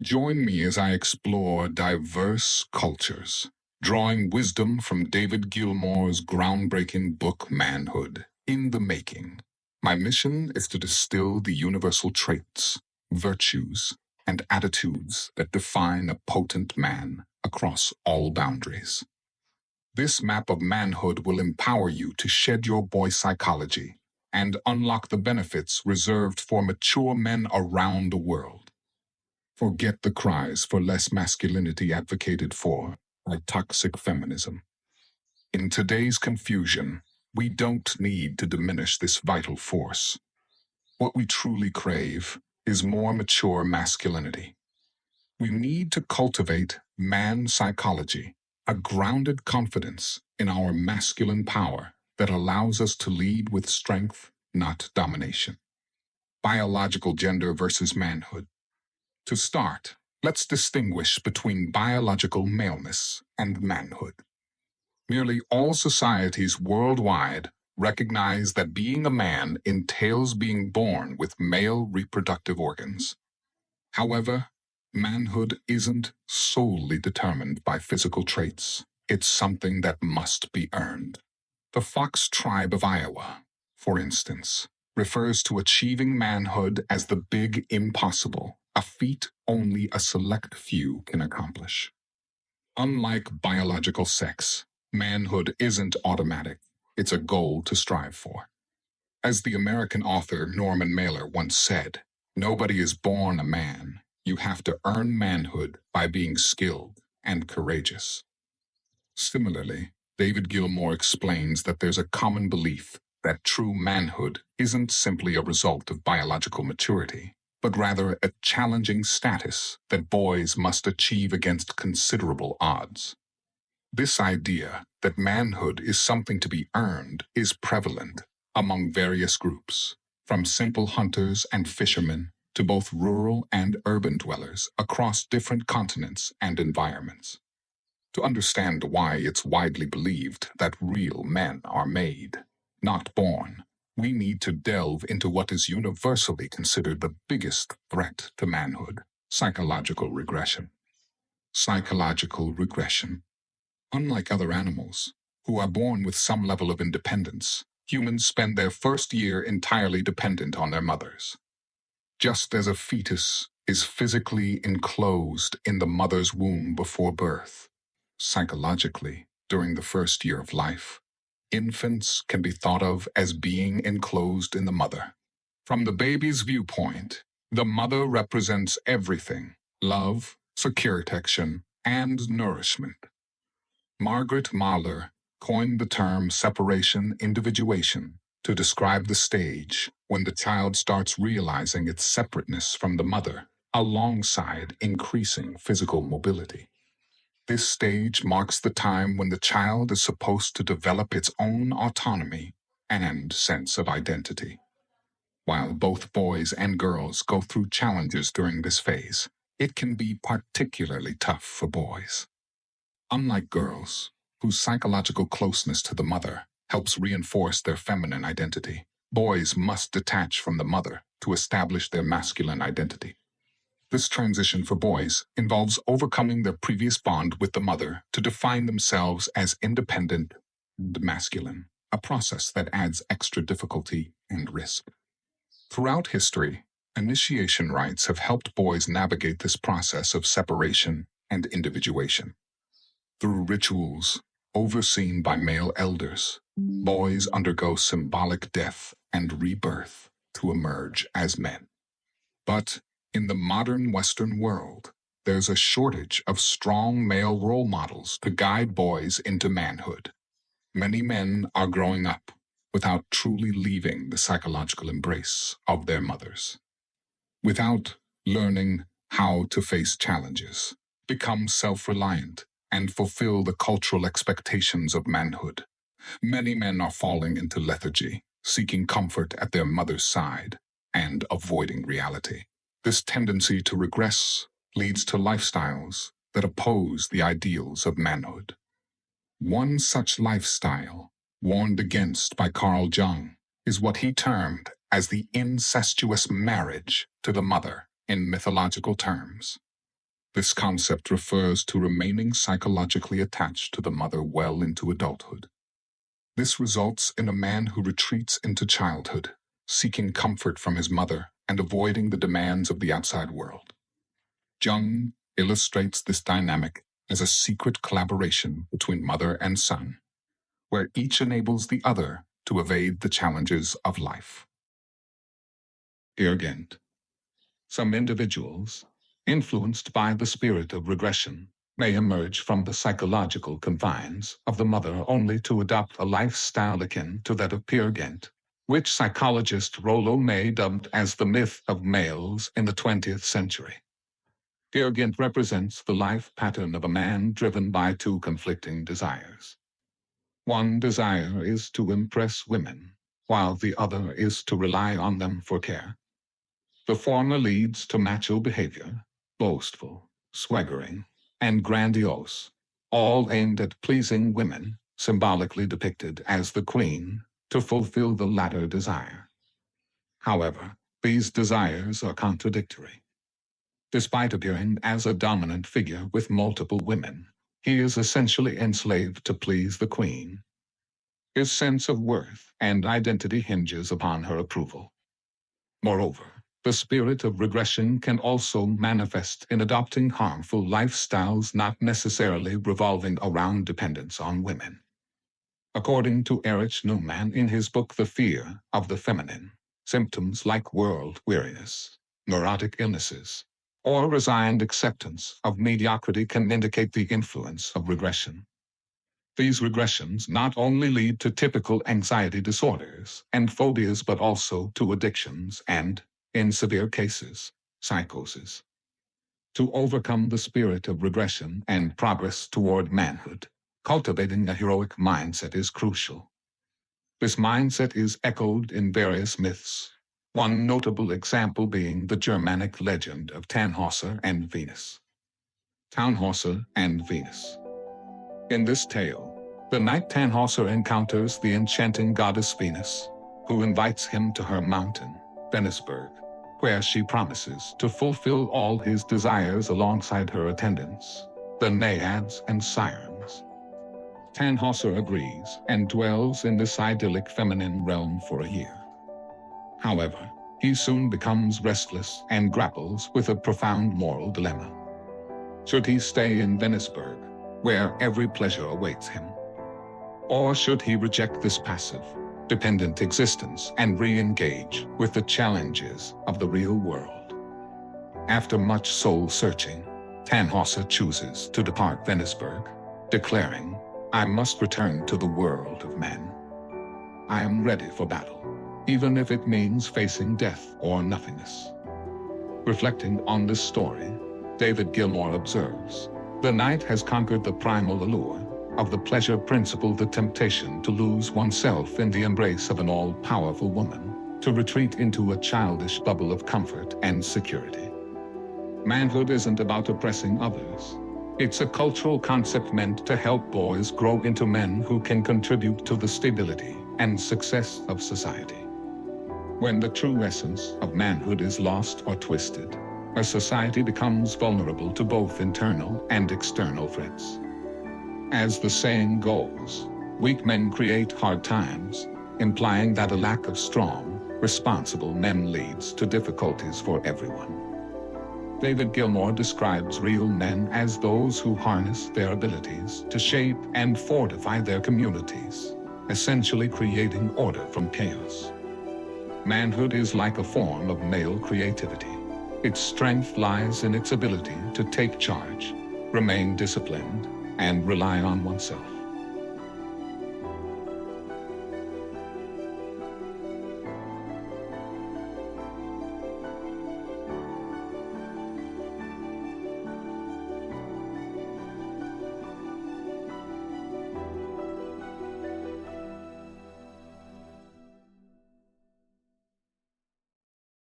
Join me as I explore diverse cultures, drawing wisdom from David Gilmore's groundbreaking book Manhood, In the Making. My mission is to distill the universal traits, virtues, and attitudes that define a potent man across all boundaries. This map of manhood will empower you to shed your boy psychology and unlock the benefits reserved for mature men around the world. Forget the cries for less masculinity advocated for by toxic feminism. In today's confusion, we don't need to diminish this vital force. What we truly crave is more mature masculinity. We need to cultivate man psychology, a grounded confidence in our masculine power that allows us to lead with strength, not domination. Biological gender versus manhood. To start, let's distinguish between biological maleness and manhood. Nearly all societies worldwide recognize that being a man entails being born with male reproductive organs. However, manhood isn't solely determined by physical traits. It's something that must be earned. The Fox tribe of Iowa, for instance, refers to achieving manhood as the big impossible, a feat only a select few can accomplish. Unlike biological sex, manhood isn't automatic. It's a goal to strive for. As the American author Norman Mailer once said, "Nobody is born a man. You have to earn manhood by being skilled and courageous." Similarly, David Gilmore explains that there's a common belief that true manhood isn't simply a result of biological maturity, but rather a challenging status that boys must achieve against considerable odds. This idea that manhood is something to be earned is prevalent among various groups, from simple hunters and fishermen to both rural and urban dwellers across different continents and environments. To understand why it's widely believed that real men are made, not born, we need to delve into what is universally considered the biggest threat to manhood: psychological regression. Psychological regression. Unlike other animals, who are born with some level of independence, humans spend their first year entirely dependent on their mothers. Just as a fetus is physically enclosed in the mother's womb before birth, psychologically, during the first year of life, infants can be thought of as being enclosed in the mother. From the baby's viewpoint, the mother represents everything: love, secure protection, and nourishment. Margaret Mahler coined the term separation individuation to describe the stage when the child starts realizing its separateness from the mother, alongside increasing physical mobility. This stage marks the time when the child is supposed to develop its own autonomy and sense of identity. While both boys and girls go through challenges during this phase, it can be particularly tough for boys. Unlike girls, whose psychological closeness to the mother helps reinforce their feminine identity, boys must detach from the mother to establish their masculine identity. This transition for boys involves overcoming their previous bond with the mother to define themselves as independent and masculine, a process that adds extra difficulty and risk. Throughout history, initiation rites have helped boys navigate this process of separation and individuation. Through rituals overseen by male elders, boys undergo symbolic death and rebirth to emerge as men. But in the modern Western world, there's a shortage of strong male role models to guide boys into manhood. Many men are growing up without truly leaving the psychological embrace of their mothers, without learning how to face challenges, become self-reliant, and fulfill the cultural expectations of manhood. Many men are falling into lethargy, seeking comfort at their mother's side and avoiding reality. This tendency to regress leads to lifestyles that oppose the ideals of manhood. One such lifestyle, warned against by Carl Jung, is what he termed as the incestuous marriage to the mother in mythological terms. This concept refers to remaining psychologically attached to the mother well into adulthood. This results in a man who retreats into childhood, seeking comfort from his mother and avoiding the demands of the outside world. Jung illustrates this dynamic as a secret collaboration between mother and son, where each enables the other to evade the challenges of life. Irrigant. Some individuals, influenced by the spirit of regression, may emerge from the psychological confines of the mother only to adopt a lifestyle akin to that of Peer Gynt, which psychologist Rollo May dubbed as the myth of males in the 20th century. Peer Gynt represents the life pattern of a man driven by two conflicting desires. One desire is to impress women, while the other is to rely on them for care. The former leads to macho behavior, boastful, swaggering, and grandiose, all aimed at pleasing women, symbolically depicted as the queen, to fulfill the latter desire. However, these desires are contradictory. Despite appearing as a dominant figure with multiple women, he is essentially enslaved to please the queen. His sense of worth and identity hinges upon her approval. Moreover, the spirit of regression can also manifest in adopting harmful lifestyles not necessarily revolving around dependence on women. According to Erich Neumann in his book The Fear of the Feminine, symptoms like world weariness, neurotic illnesses, or resigned acceptance of mediocrity can indicate the influence of regression. These regressions not only lead to typical anxiety disorders and phobias but also to addictions and, in severe cases, psychosis. To overcome the spirit of regression and progress toward manhood, cultivating a heroic mindset is crucial. This mindset is echoed in various myths, one notable example being the Germanic legend of Tannhäuser and Venus. Tannhäuser and Venus. In this tale, the knight Tannhäuser encounters the enchanting goddess Venus, who invites him to her mountain, Venusberg, where she promises to fulfill all his desires alongside her attendants, the naiads and sirens. Tannhäuser agrees and dwells in this idyllic feminine realm for a year. However, he soon becomes restless and grapples with a profound moral dilemma. Should he stay in Venusberg, where every pleasure awaits him? Or should he reject this passive, dependent existence and re-engage with the challenges of the real world? After much soul-searching, Tannhäuser chooses to depart Venusberg, declaring, "I must return to the world of men. I am ready for battle, even if it means facing death or nothingness." Reflecting on this story, David Gilmore observes, "The knight has conquered the primal allure of the pleasure principle, the temptation to lose oneself in the embrace of an all-powerful woman, to retreat into a childish bubble of comfort and security." Manhood isn't about oppressing others. It's a cultural concept meant to help boys grow into men who can contribute to the stability and success of society. When the true essence of manhood is lost or twisted, a society becomes vulnerable to both internal and external threats. As the saying goes, weak men create hard times, implying that a lack of strong, responsible men leads to difficulties for everyone. David Gilmore describes real men as those who harness their abilities to shape and fortify their communities, essentially creating order from chaos. Manhood is like a form of male creativity. Its strength lies in its ability to take charge, remain disciplined, and rely on oneself.